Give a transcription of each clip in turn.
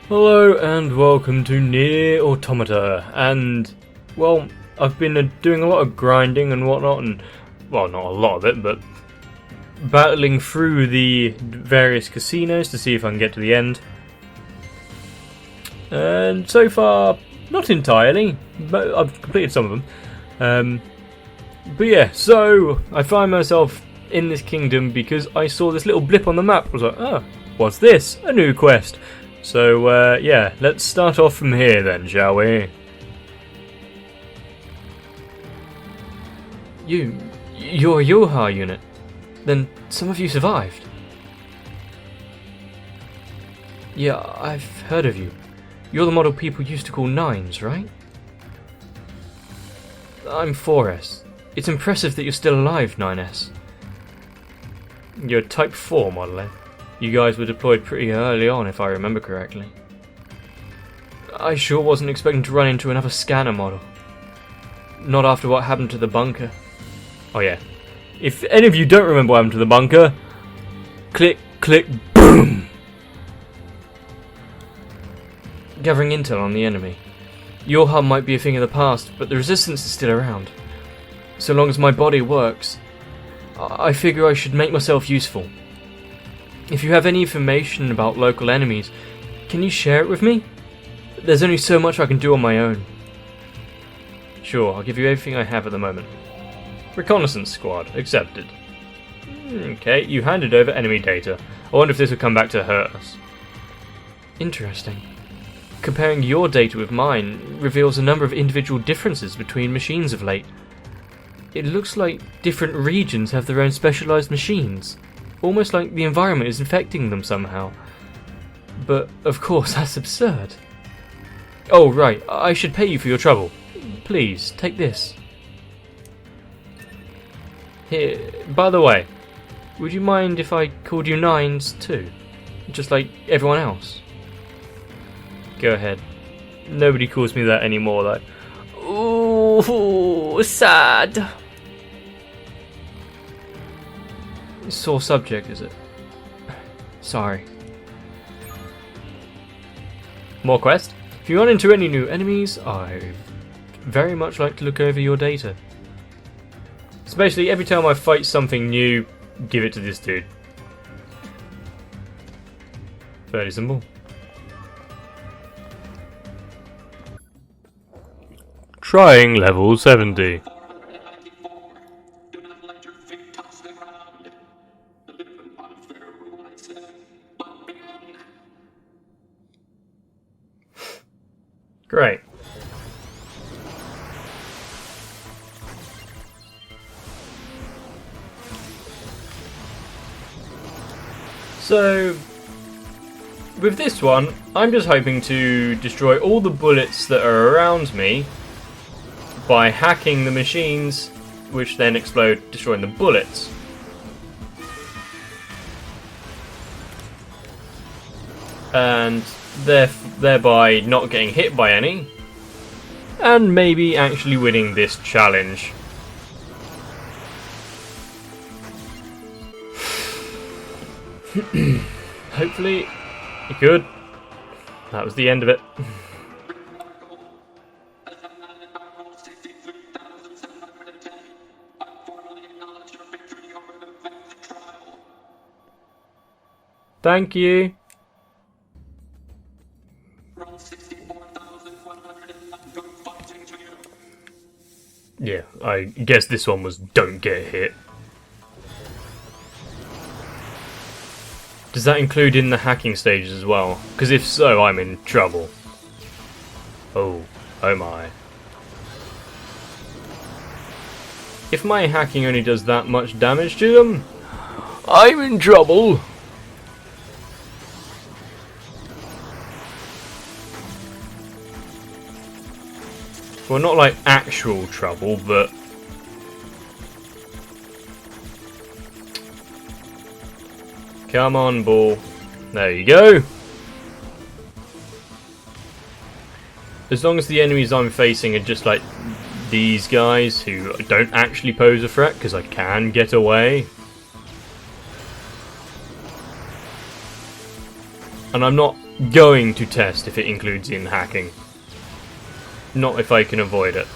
Hello and welcome to Nier Automata, and well, I've been doing a lot of grinding and whatnot, and well, not a lot of it, but battling through the various casinos to see if I can get to the end. And so far, not entirely, but I've completed some of them. But yeah, so I find myself in this kingdom because I saw this little blip on the map. I was like, oh, what's this? A new quest. So, yeah, let's start off from here then, shall we? You're a Yoha unit. Then some of you survived. Yeah, I've heard of you. You're the model people used to call Nines, right? I'm 4S. It's impressive that you're still alive, 9S. You're Type 4 model, eh? You guys were deployed pretty early on, if I remember correctly. I sure wasn't expecting to run into another scanner model. Not after what happened to the bunker. Oh yeah. If any of you don't remember what happened to the bunker, click, click, boom! Gathering intel on the enemy. Your hub might be a thing of the past, but the resistance is still around. So long as my body works, I figure I should make myself useful. If you have any information about local enemies, can you share it with me? There's only so much I can do on my own. Sure, I'll give you everything I have at the moment. Reconnaissance squad, accepted. Okay, you handed over enemy data. I wonder if this will come back to hurt us. Interesting. Comparing your data with mine reveals a number of individual differences between machines of late. It looks like different regions have their own specialized machines. Almost like the environment is infecting them somehow. But, of course, that's absurd. Oh, right, I should pay you for your trouble. Please, take this. Here, by the way, would you mind if I called you Nines too? Just like everyone else? Go ahead. Nobody calls me that anymore, though. Ooh, sad. Sore subject, is it? Sorry. More quest? If you run into any new enemies, I very much like to look over your data. Especially every time I fight something new, give it to this dude. Fairly simple. Trying level 70. Great. So, with this one, I'm just hoping to destroy all the bullets that are around me by hacking the machines, which then explode, destroying the bullets. And thereby not getting hit by any, and maybe actually winning this challenge. Hopefully, good. That was the end of it. Thank you. Yeah, I guess this one was don't get hit. Does that include in the hacking stages as well? Because if so, I'm in trouble. Oh my. If my hacking only does that much damage to them, I'm in trouble. Well, not like actual trouble, but come on, ball. There you go. As long as the enemies I'm facing are just like these guys who don't actually pose a threat, because I can get away. And I'm not going to test if it includes in hacking. Not if I can avoid it.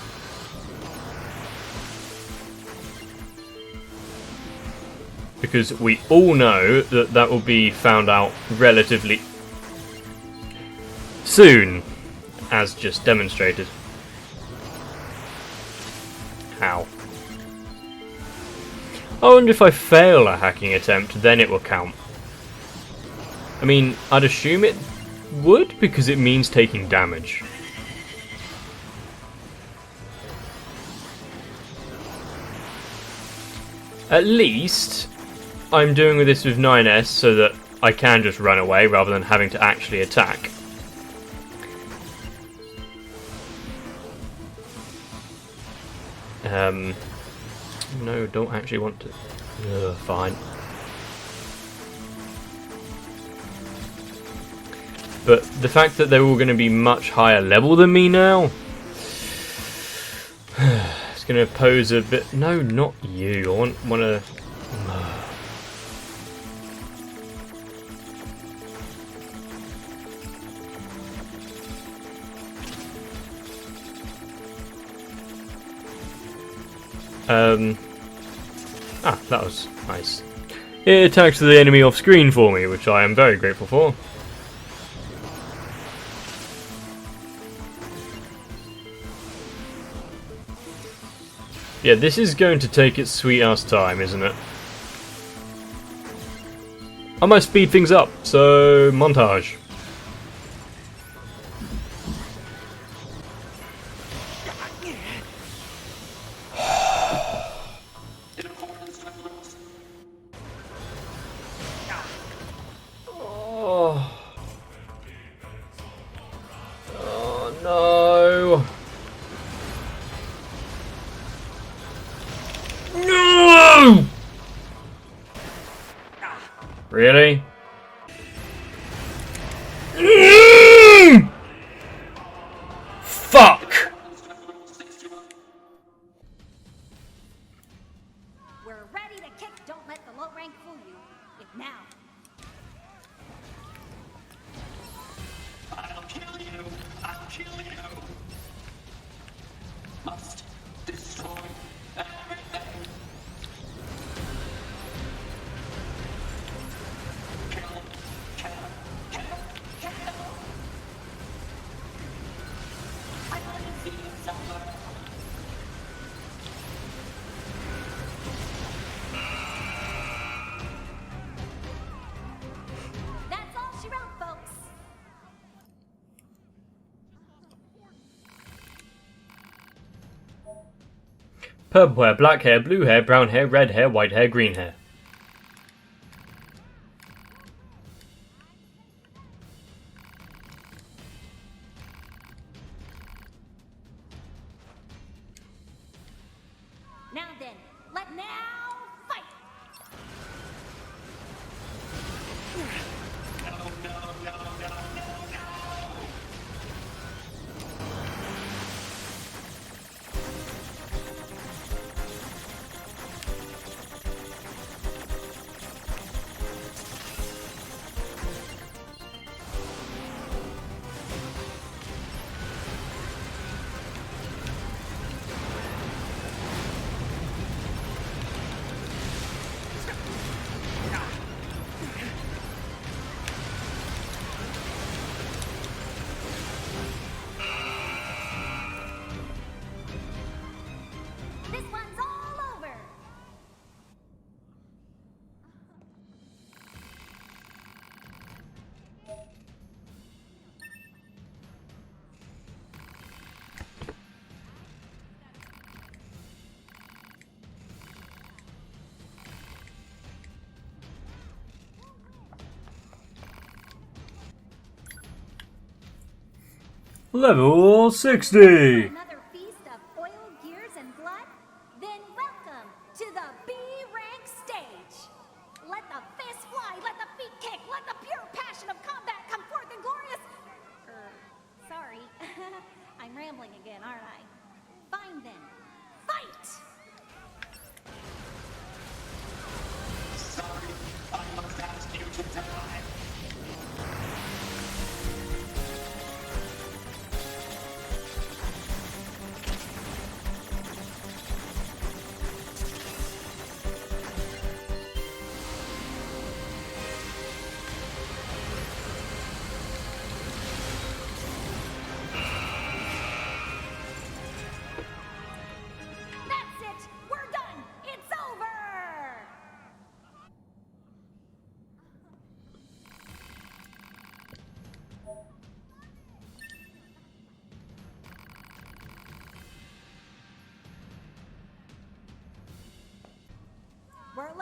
Because we all know that that will be found out relatively soon, as just demonstrated. How? I wonder if I fail a hacking attempt, then it will count. I mean, I'd assume it would, because it means taking damage. At least I'm doing this with 9S so that I can just run away rather than having to actually attack. No, don't actually want to. Ugh, fine. But the fact that they're all going to be much higher level than me now, it's going to pose a bit. No, not you. I want to. That was nice. It attacks the enemy off screen for me, which I am very grateful for. Yeah, this is going to take its sweet ass time, isn't it? I might speed things up, so montage. No! No! Really? Fuck! We're ready to kick. Don't let the low rank fool you. If now. I'll kill you! I'll kill you! Must destroy everything! Kill! I want to see you suffer! That's all she wrote, folks. Purple hair, black hair, blue hair, brown hair, red hair, white hair, green hair. Now then, let now fight. This one's all over. Level 60! Another feast of oil, gears, and blood? Then welcome to the B rank stage. Let the fists fly, let the feet kick, let the pure passion of combat come forth in glorious... sorry. I'm rambling again, aren't I? Fine then. Fight! Sorry, I must ask you to die.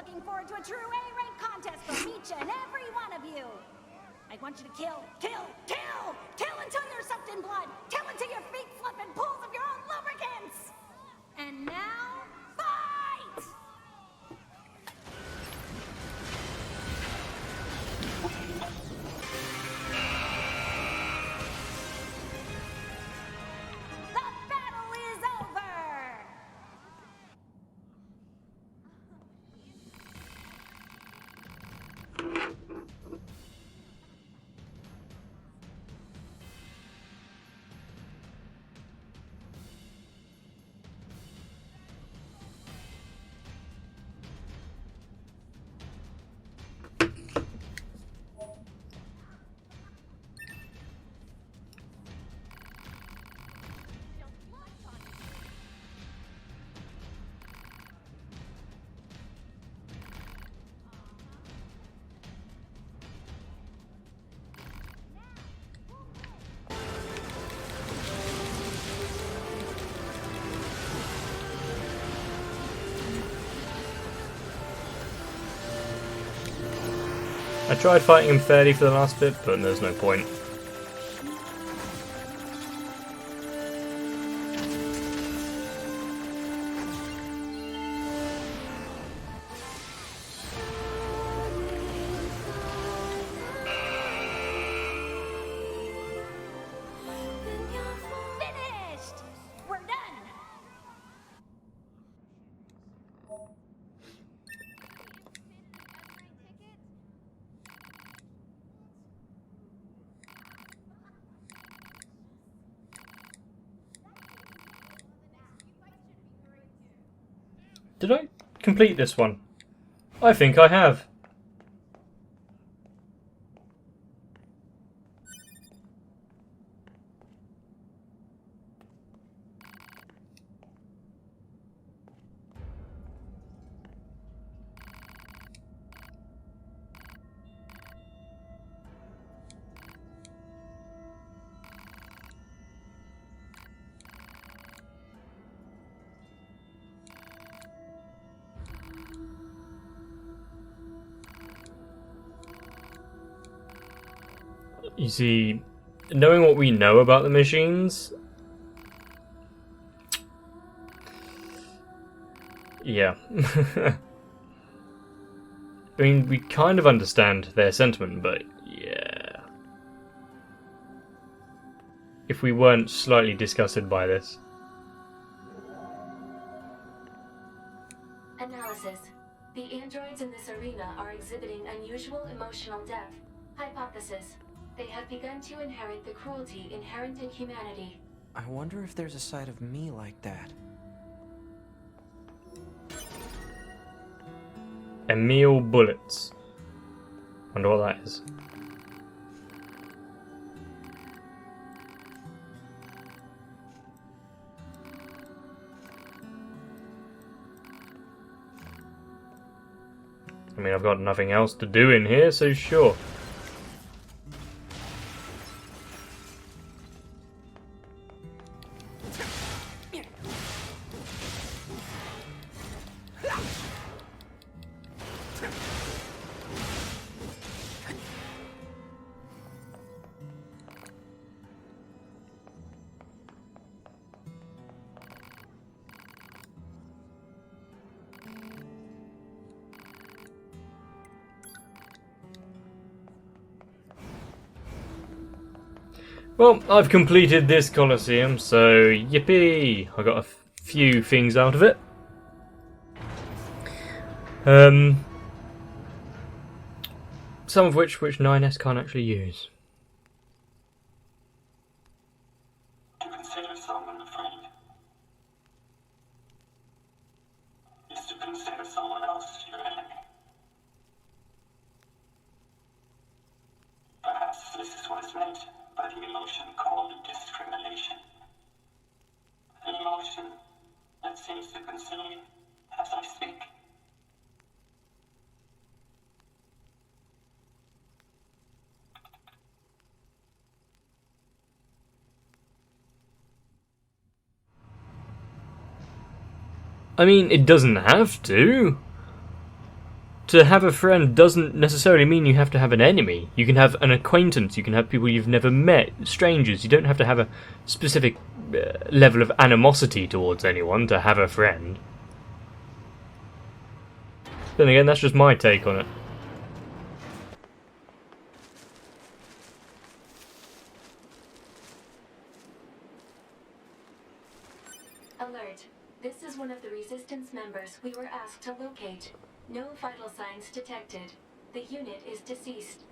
looking forward to a true A-rank contest from each and every one of you. I want you to kill, kill, kill! Kill until you're soaked in blood! Kill until your feet flip in pools of your own lubricants! And now, fight! The battle is over! I tried fighting him fairly for the last bit, but there's no point. Finished! We're done! Did I complete this one? I think I have. You see, knowing what we know about the machines... Yeah. I mean, we kind of understand their sentiment, but yeah. If we weren't slightly disgusted by this. Analysis. The androids in this arena are exhibiting unusual emotional depth. Hypothesis. They have begun to inherit the cruelty inherent in humanity. I wonder if there's a side of me like that. Emil bullets. Wonder what that is. I mean, I've got nothing else to do in here, so sure. Well, I've completed this Coliseum, so yippee! I got a few things out of it. Some of which 9S can't actually use. To consider someone a friend is to consider someone else your enemy. Perhaps this is what is meant by the emotion called discrimination. An emotion that seems to consume me as I speak. I mean, it doesn't have to. to have a friend doesn't necessarily mean you have to have an enemy. You can have an acquaintance, you can have people you've never met, strangers. You don't have to have a specific level of animosity towards anyone to have a friend. Then again, that's just my take on it. Alert. This is one of the Resistance members we were asked to locate. No vital signs detected. The unit is deceased.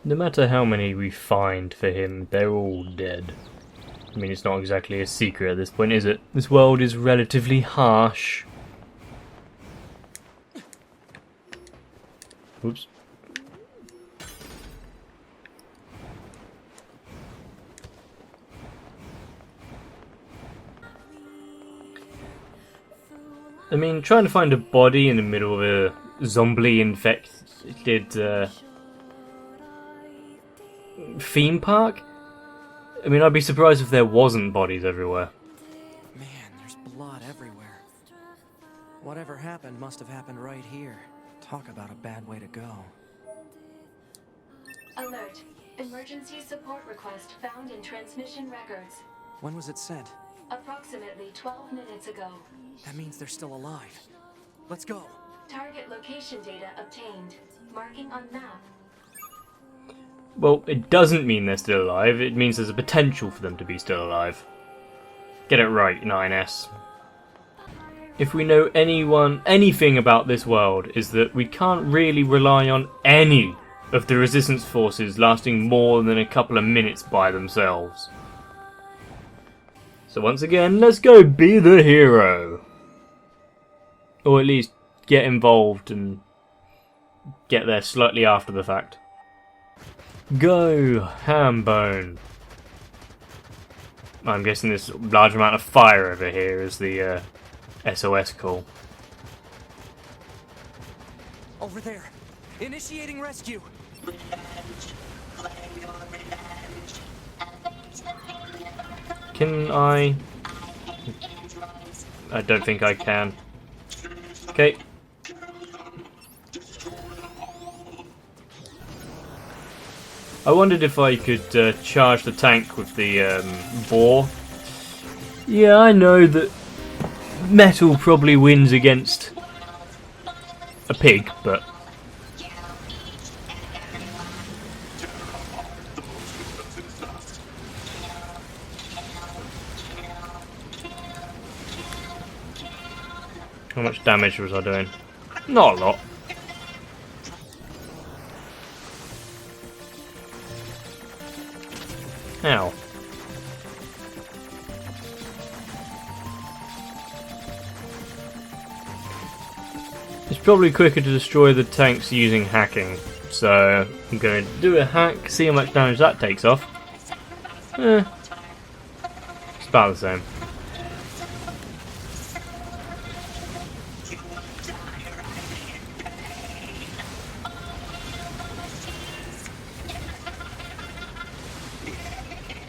No matter how many we find for him, they're all dead. I mean, it's not exactly a secret at this point, is it? This world is relatively harsh. Oops. I mean, trying to find a body in the middle of a zombie infected theme park? I mean, I'd be surprised if there wasn't bodies everywhere. Man, there's blood everywhere. Whatever happened must have happened right here. Talk about a bad way to go. Alert. Emergency support request found in transmission records. When was it sent? Approximately 12 minutes ago. That means they're still alive. Let's go. Target location data obtained. Marking on map. Well, it doesn't mean they're still alive, it means there's a potential for them to be still alive. Get it right, 9S. If we know anything about this world, is that we can't really rely on any of the resistance forces lasting more than a couple of minutes by themselves. So once again, let's go be the hero. Or at least get involved and get there slightly after the fact. Go, Hambone. I'm guessing this large amount of fire over here is the SOS call. Over there. Initiating rescue. Can I? I don't think I can. Okay. I wondered if I could charge the tank with the boar. Yeah, I know that metal probably wins against a pig, but how much damage was I doing? Not a lot. Ow. It's probably quicker to destroy the tanks using hacking, so I'm going to do a hack, see how much damage that takes off. It's about the same.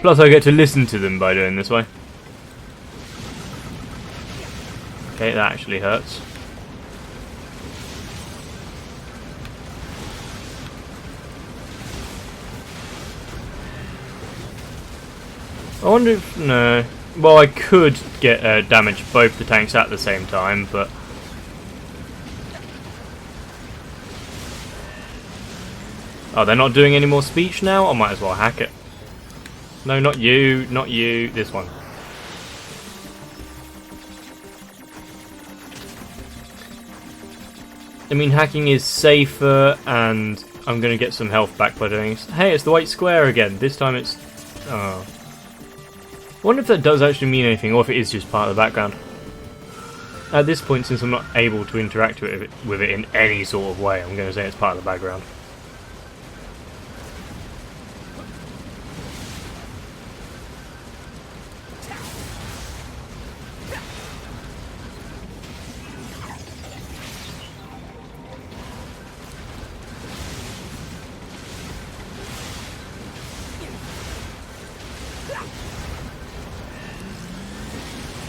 Plus I get to listen to them by doing this way. Okay, that actually hurts. I wonder if... no. Well, I could get damage both the tanks at the same time, but... oh, they're not doing any more speech now? I might as well hack it. No, not you, not you, this one. I mean, hacking is safer, and I'm going to get some health back by doing this. Hey, it's the white square again. This time it's... oh. I wonder if that does actually mean anything, or if it is just part of the background. At this point, since I'm not able to interact with it in any sort of way, I'm going to say it's part of the background.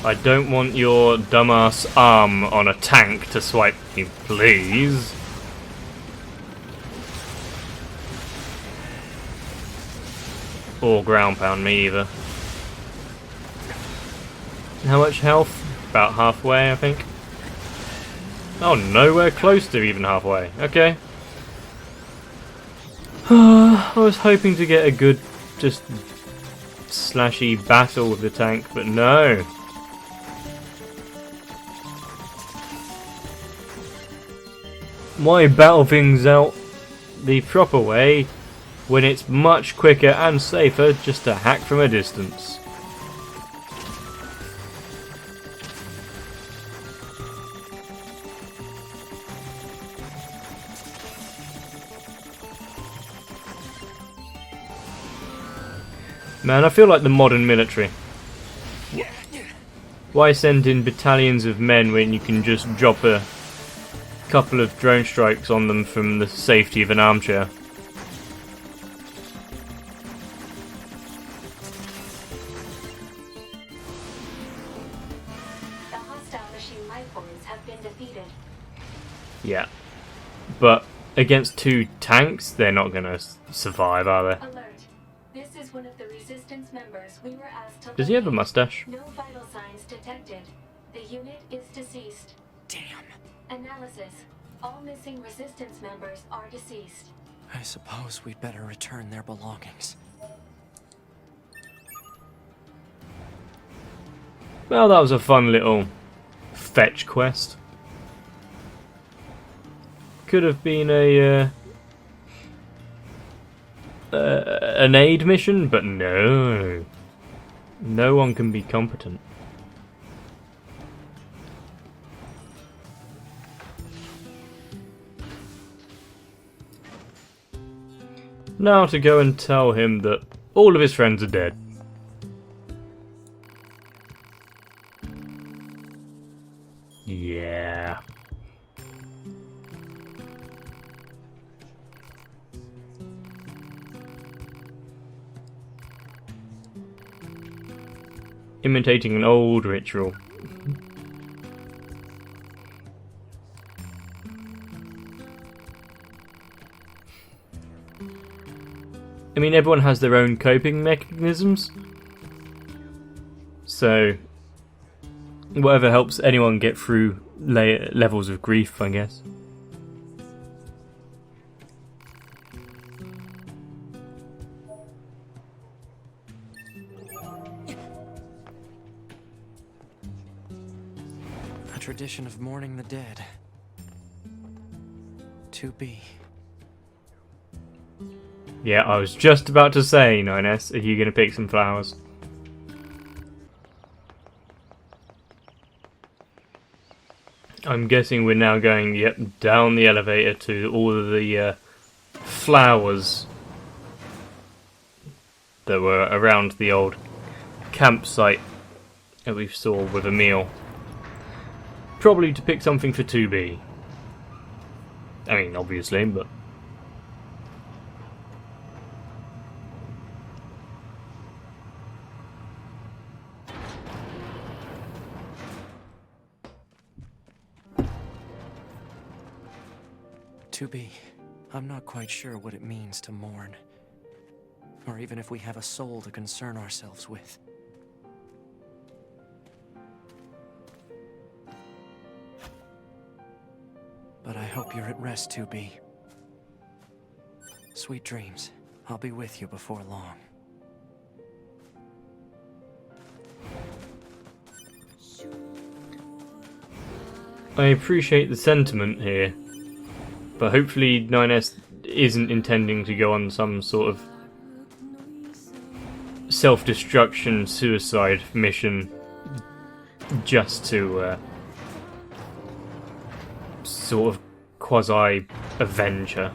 I don't want your dumbass arm on a tank to swipe me, please. Or ground pound me either. How much health? About halfway, I think. Oh, nowhere close to even halfway. Okay. I was hoping to get a good, just slashy battle with the tank, but no. Why battle things out the proper way when it's much quicker and safer just to hack from a distance? Man, I feel like the modern military. Why send in battalions of men when you can just drop a couple of drone strikes on them from the safety of an armchair? The hostile machine life forms have been defeated. Yeah. But against 2 tanks, they're not gonna survive, are they? Alert. This is one of the resistance members we were asked to Does he have a locate. mustache? No vital signs detected. The unit is deceased. Damn. Analysis. All missing resistance members are deceased. I suppose we'd better return their belongings. Well, that was a fun little fetch quest. Could have been an aid mission, but no. No one can be competent. Now to go and tell him that all of his friends are dead. Yeah. Imitating an old ritual. I mean, everyone has their own coping mechanisms. So, whatever helps anyone get through levels of grief, I guess. A tradition of mourning the dead. To be. Yeah, I was just about to say, 9S, are you going to pick some flowers? I'm guessing we're now going, yep, down the elevator to all of the flowers that were around the old campsite that we saw with a meal. Probably to pick something for 2B. I mean, obviously, but... To be. I'm not quite sure what it means to mourn. Or even if we have a soul to concern ourselves with. But I hope you're at rest, 2B. Sweet dreams. I'll be with you before long. I appreciate the sentiment here, but hopefully 9S isn't intending to go on some sort of self-destruction, suicide mission just to sort of quasi-avenge her.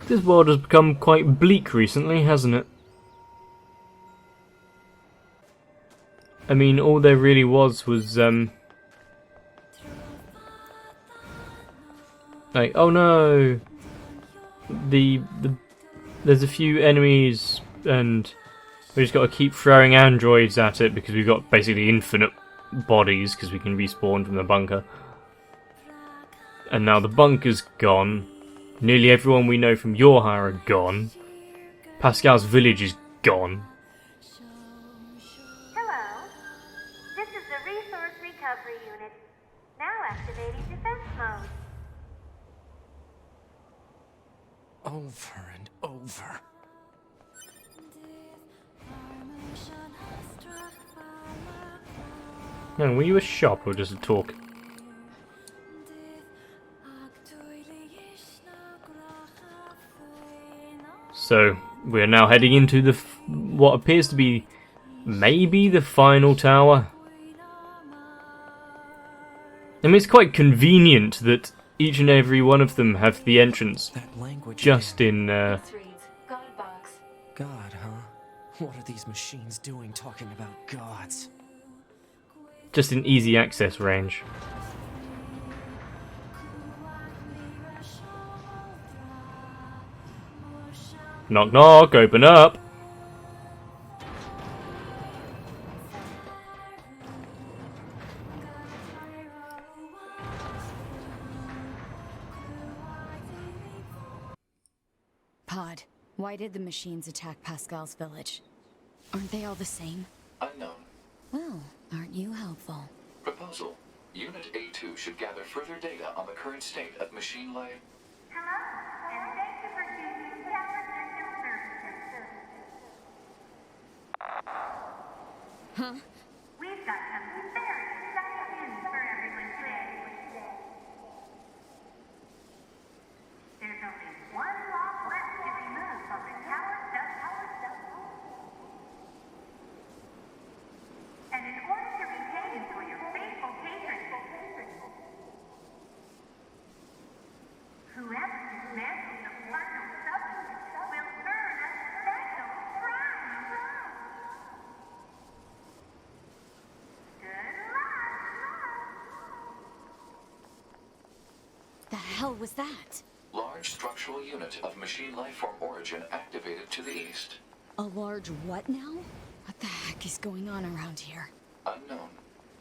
This world has become quite bleak recently, hasn't it? I mean, all there really was like, oh no, there's a few enemies and We just got to keep throwing androids at it because we've got basically infinite bodies because we can respawn from the bunker. And now the bunker's gone. Nearly everyone we know from Yorha are gone. Pascal's village is gone. Hello. This is the Resource Recovery Unit. Now activating defense mode. Over and over. Man, were you a shop or just a talk? So, we're now heading into the what appears to be maybe the final tower. I mean, it's quite convenient that each and every one of them have the entrance That language just again. in, This reads, God box. God, huh? What are these machines doing talking about gods? just in easy access range. Knock knock, open up! Pod, why did the machines attack Pascal's village? Aren't they all the same? Unknown. Well, aren't you helpful? Proposal. Unit A2 should gather further data on the current state of machine life. Hello, and thank you for choosing Tower System Services. Huh? We've got some very exciting news for everyone today. There's only one lock left to remove from the Tower System. And in order to retain you for your faithful patrons, whoever dismantles the final substance will earn a special prize. Good luck! The hell was that? Large structural unit of machine life form origin activated to the east. A large what now? What the heck is going on around here? Unknown.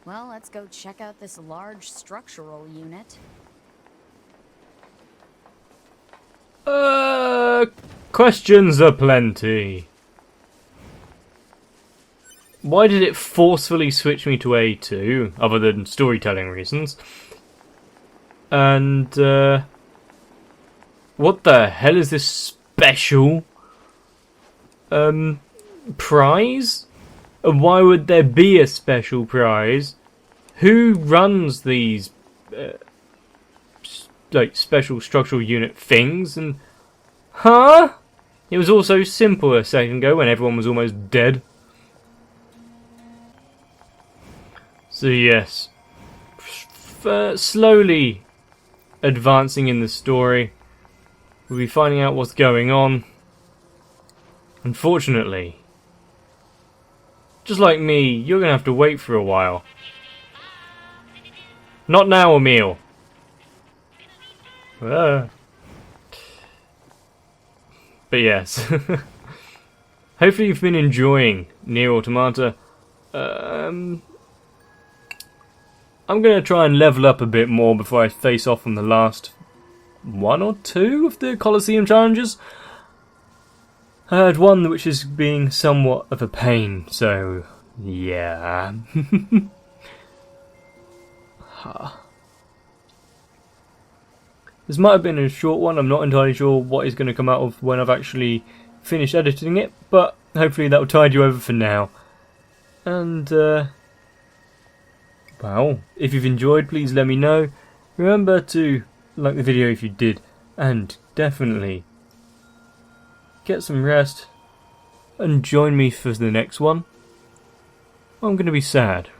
Well, let's go check out this large structural unit. Questions aplenty. Why did it forcefully switch me to A2, other than storytelling reasons? And, what the hell is this special, prize? And why would there be a special prize? Who runs these, like, special structural unit things? And, huh? It was all so simple a second ago when everyone was almost dead. So yes, slowly advancing in the story, we'll be finding out what's going on. Unfortunately, just like me, you're going to have to wait for a while. Not now, Emil. But yes, hopefully you've been enjoying Nier Automata. I'm going to try and level up a bit more before I face off on the last one or two of the Coliseum challenges. I heard one which is being somewhat of a pain, so yeah. This might have been a short one, I'm not entirely sure what is going to come out of when I've actually finished editing it, but hopefully that will tide you over for now. And, well, if you've enjoyed, please let me know. Remember to like the video if you did, and definitely get some rest and join me for the next one. I'm going to be sad.